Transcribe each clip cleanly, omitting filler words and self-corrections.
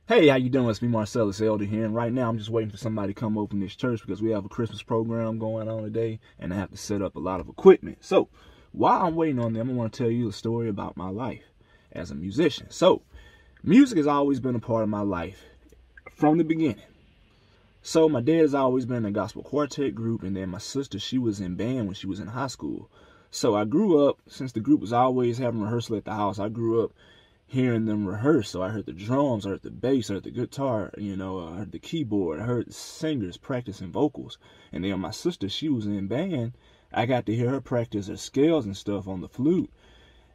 Hey, how you doing? It's me, Marcellus Elder here, and right now I'm just waiting for somebody to come open this church because we have a Christmas program going on today, and I have to set up a lot of equipment. So, while I'm waiting on them, I want to tell you a story about my life as a musician. So, music has always been a part of my life from the beginning. So, my dad has always been in a gospel quartet group, and then my sister, she was in band when she was in high school. So, I grew up, since the group was always having rehearsal at the house, I grew up hearing them rehearse. So I heard the drums, I heard the bass, I heard the guitar, I heard the keyboard, I heard the singers practicing vocals. And then my sister, she was in band. I got to hear her practice her scales and stuff on the flute.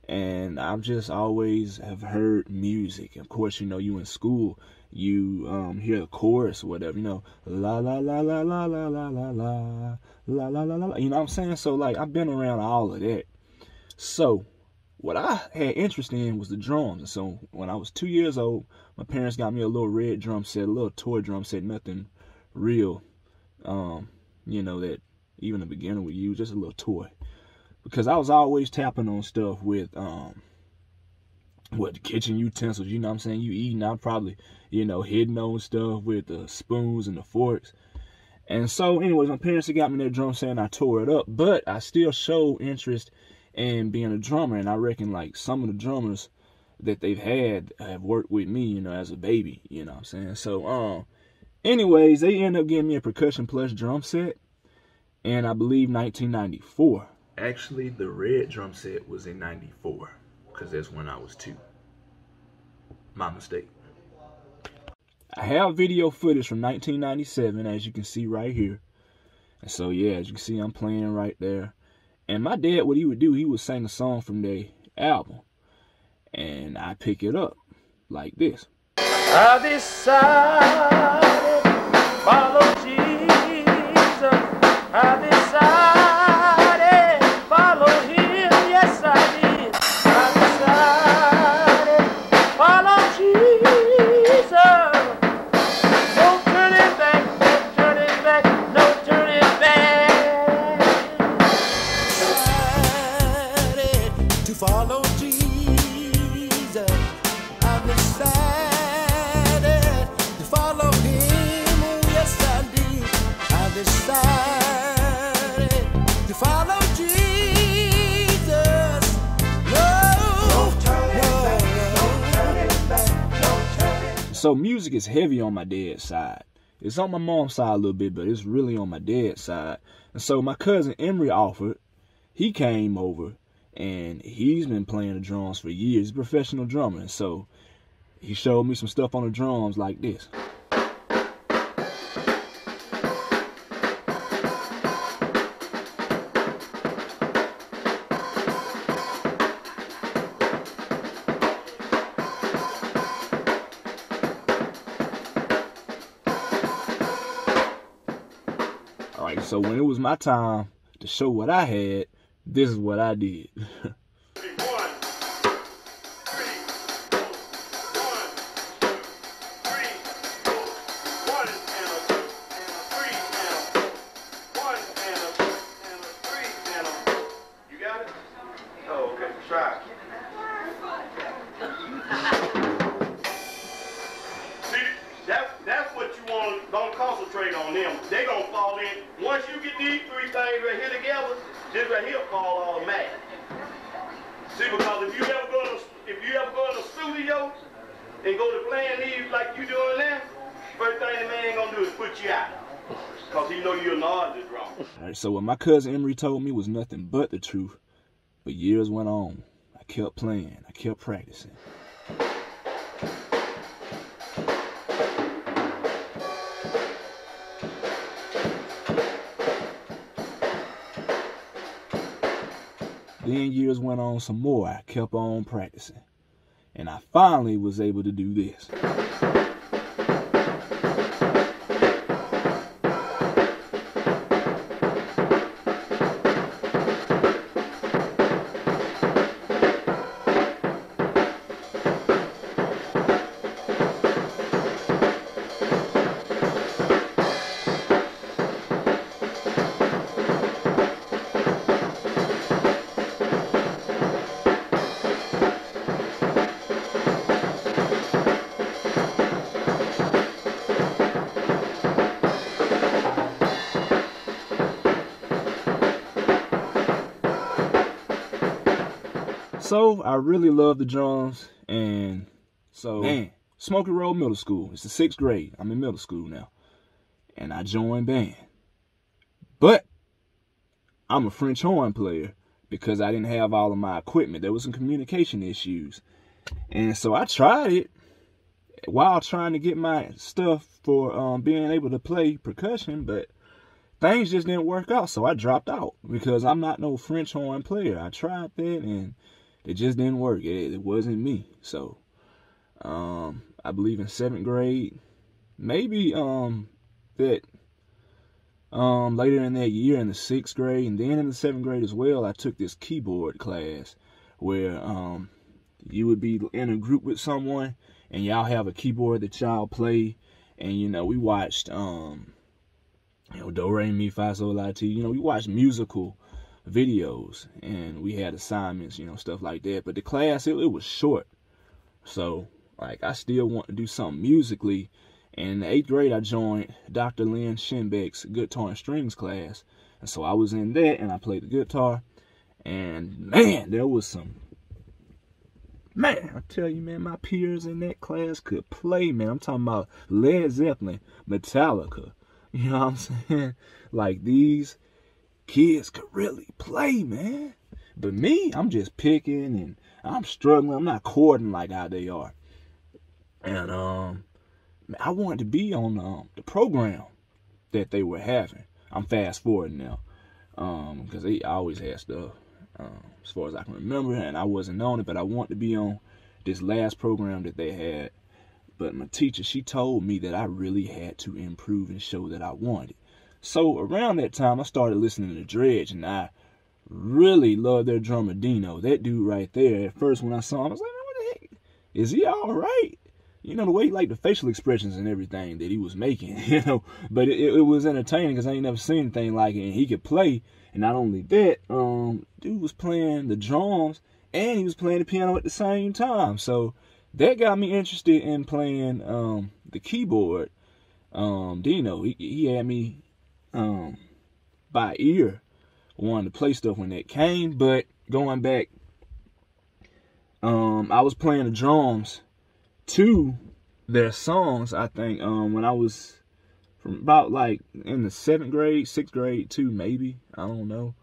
And I've just always have heard music. Of course, you in school, you hear the chorus or whatever, la la la la la la la la la la la la la. You know what I'm saying? So like I've been around all of that. So what I had interest in was the drums. And so when I was 2 years old, my parents got me a little red drum set, a little toy drum set, nothing real, that even a beginner would use, just a little toy. Because I was always tapping on stuff with, kitchen utensils, you know what I'm saying? You eating, I'm probably, hitting on stuff with the spoons and the forks. And so anyways, my parents had got me that drum set and I tore it up, but I still showed interest and being a drummer, and I reckon like some of the drummers that they've had have worked with me, as a baby, you know what I'm saying? So, anyways, they ended up giving me a percussion plus drum set, and I believe 1994. Actually, the red drum set was in 94, because that's when I was 2. My mistake. I have video footage from 1997, as you can see right here. And so, yeah, as you can see, I'm playing right there. And my dad, what he would do, he would sing a song from their album. And I pick it up like this. I decided to follow Jesus. I decided to follow him. Yes, I did. I decided to follow Jesus. No turning back, no turning back, no turning back. To follow Jesus, I'm decided to follow him. Oh, yes, I did. I decided to follow Jesus. No turning back, no turning back, no turning. So music is heavy on my dad's side. It's on my mom's side a little bit, but it's really on my dad's side. And so my cousin Emery Alford, he came over. And he's been playing the drums for years. He's a professional drummer. And so he showed me some stuff on the drums like this. All right, so when it was my time to show what I had, this is what I did. That's what you want. Don't concentrate on them. They gonna fall in. Once you get these 3 things right here together, this right here fall automatic. See, because if you ever go in the studio and go to playing these like you doing now, first thing the man gonna do is put you out. Because he know you're not the drummer. All right, so what my cousin Emery told me was nothing but the truth. But years went on. I kept playing. I kept practicing. Then years went on some more. I kept on practicing. And I finally was able to do this. So I really love the drums, and so, man, Smoky Road Middle School. It's the 6th grade. I'm in middle school now. And I joined band. But I'm a French horn player because I didn't have all of my equipment. There was some communication issues. And so I tried it while trying to get my stuff for being able to play percussion, but things just didn't work out. So I dropped out because I'm not no French horn player. I tried that and it just didn't work. It wasn't me. So I believe in 7th grade, maybe that later in that year in the 6th grade, and then in the 7th grade as well, I took this keyboard class where you would be in a group with someone and y'all have a keyboard that y'all play, and we watched Do Re Mi Fa Sol La Ti. We watched musical videos and we had assignments, stuff like that. But the class, it was short, so like I still want to do something musically. And in the 8th grade, I joined Dr. Lynn Shinbeck's guitar and strings class. And so I was in that, and I played the guitar. And, man, there was some... Man, I tell you, man, my peers in that class could play, man. I'm talking about Led Zeppelin, Metallica. You know what I'm saying? Like, these kids could really play, man. But me, I'm just picking, and I'm struggling. I'm not chording like how they are. And, I wanted to be on the program that they were having. I'm fast forwarding now, because they always had stuff, as far as I can remember, and I wasn't on it, but I wanted to be on this last program that they had. But my teacher, she told me that I really had to improve and show that I wanted. So around that time, I started listening to Dredge, and I really loved their drummer, Dino. That dude right there, at first when I saw him, I was like, man, what the heck? Is he all right? The way, like, the facial expressions and everything that he was making, But it was entertaining because I ain't never seen anything like it. And he could play. And not only that, dude was playing the drums and he was playing the piano at the same time. So that got me interested in playing the keyboard. Dino, he had me by ear wanting to play stuff when that came. But going back, I was playing the drums to their songs, I think, when I was from about like in the 7th grade, 6th grade too, maybe, I don't know,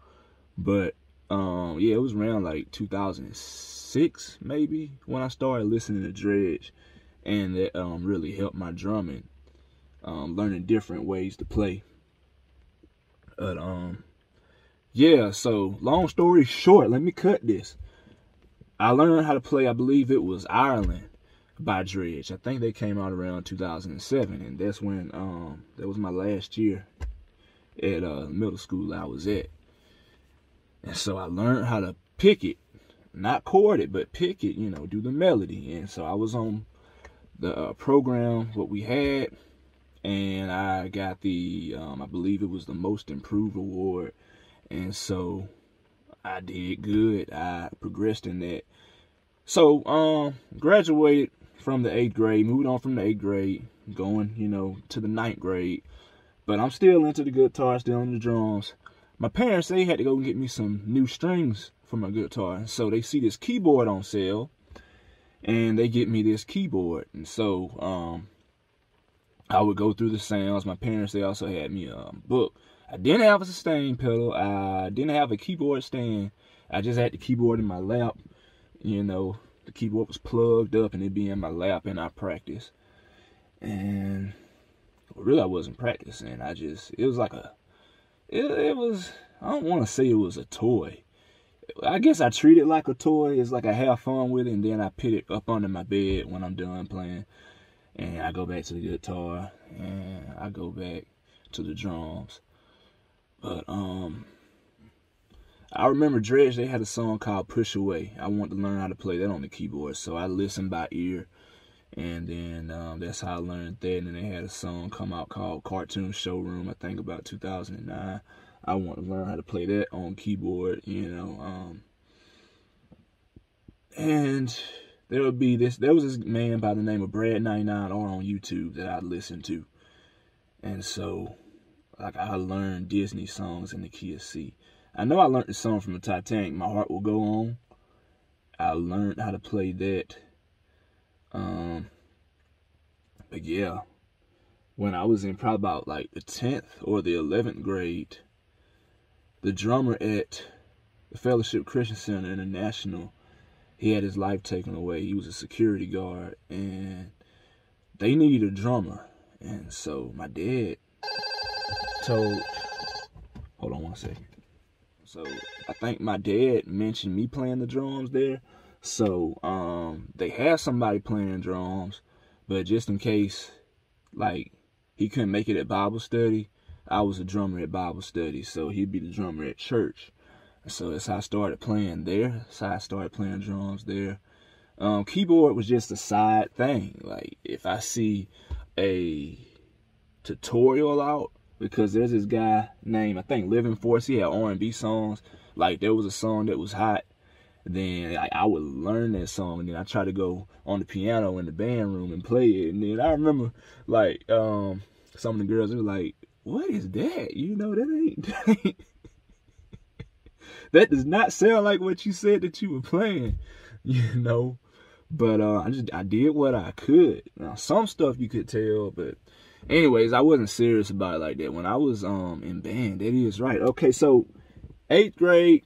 but yeah, it was around like 2006 maybe when I started listening to Dredge, and that really helped my drumming, learning different ways to play. But yeah, so long story short, let me cut this. I learned how to play, I believe it was Ireland by Dredge. I think they came out around 2007, and that's when that was my last year at middle school I was at. And so I learned how to pick it, not chord it, but pick it, do the melody. And so I was on the program what we had, and I got the I believe it was the most improved award. And so I did good. I progressed in that. So graduated from the 8th grade, moved on from the 8th grade, going, to the 9th grade. But I'm still into the guitar, still in the drums. My parents, they had to go and get me some new strings for my guitar. So they see this keyboard on sale, and they get me this keyboard. And so I would go through the sounds. My parents, they also had me a book. I didn't have a sustain pedal. I didn't have a keyboard stand. I just had the keyboard in my lap. The keyboard was plugged up and it'd be in my lap, and I practiced. And really, I wasn't practicing. It was like it was, I don't want to say it was a toy. I guess I treat it like a toy. It's like I have fun with it, and then I put it up under my bed when I'm done playing. And I go back to the guitar, and I go back to the drums. But I remember Dredge, they had a song called Push Away. I wanted to learn how to play that on the keyboard, so I listened by ear. And then that's how I learned that. And then they had a song come out called Cartoon Showroom, I think about 2009. I wanted to learn how to play that on keyboard, And there was this man by the name of Brad99R on YouTube that I listened to. And so, like, I learned Disney songs in the key of C. I know I learned the song from the Titanic, My Heart Will Go On. I learned how to play that. But yeah, when I was in probably about like the 10th or the 11th grade, the drummer at the Fellowship Christian Center International, he had his life taken away. He was a security guard, and they needed a drummer. And so my dad told, hold on one second. So I think my dad mentioned me playing the drums there. So they had somebody playing drums, but just in case, like, he couldn't make it at Bible study, I was a drummer at Bible study, so he'd be the drummer at church. So that's how I started playing there. That's how I started playing drums there. Keyboard was just a side thing. Like, if I see a tutorial out, because there's this guy named, I think, Living Force, he had R&B songs. Like, there was a song that was hot, then I would learn that song, and then I try to go on the piano in the band room and play it. And then I remember, like, some of the girls, they were like, what is that? You know, that ain't that does not sound like what you said that you were playing, you know. But I did what I could. Now, some stuff you could tell, but anyways, I wasn't serious about it like that. When I was in band, that is right. Okay, so 8th grade,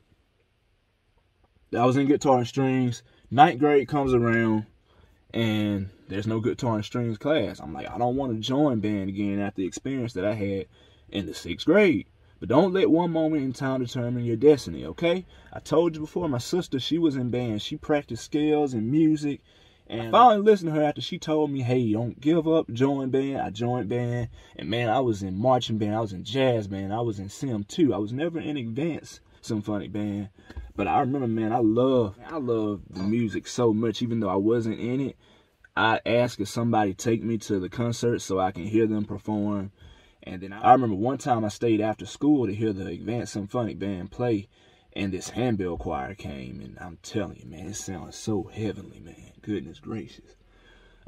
I was in guitar and strings. 9th grade comes around, and there's no guitar and strings class. I'm like, I don't want to join band again after the experience that I had in the 6th grade. But don't let one moment in time determine your destiny, okay? I told you before, my sister, she was in band. She practiced scales and music. And I finally listened to her after she told me, hey, don't give up, join band. I joined band. And man, I was in marching band. I was in jazz band. I was in Sim too. I was never in advanced symphonic band. But I remember, man, I love the music so much. Even though I wasn't in it, I asked if somebody take me to the concert so I can hear them perform. And then I remember one time I stayed after school to hear the advanced symphonic band play, and this handbell choir came, and I'm telling you, man, it sounded so heavenly, man. Goodness gracious.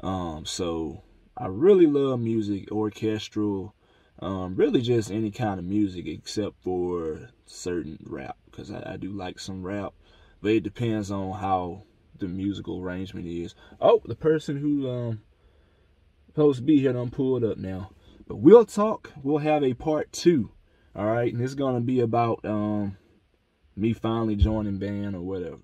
So I really love music, orchestral, really just any kind of music except for certain rap, because I do like some rap, but it depends on how the musical arrangement is. Oh, the person who supposed to be here done pulled up now. But we'll talk. We'll have a part 2. All right, and it's gonna be about me finally joining band or whatever.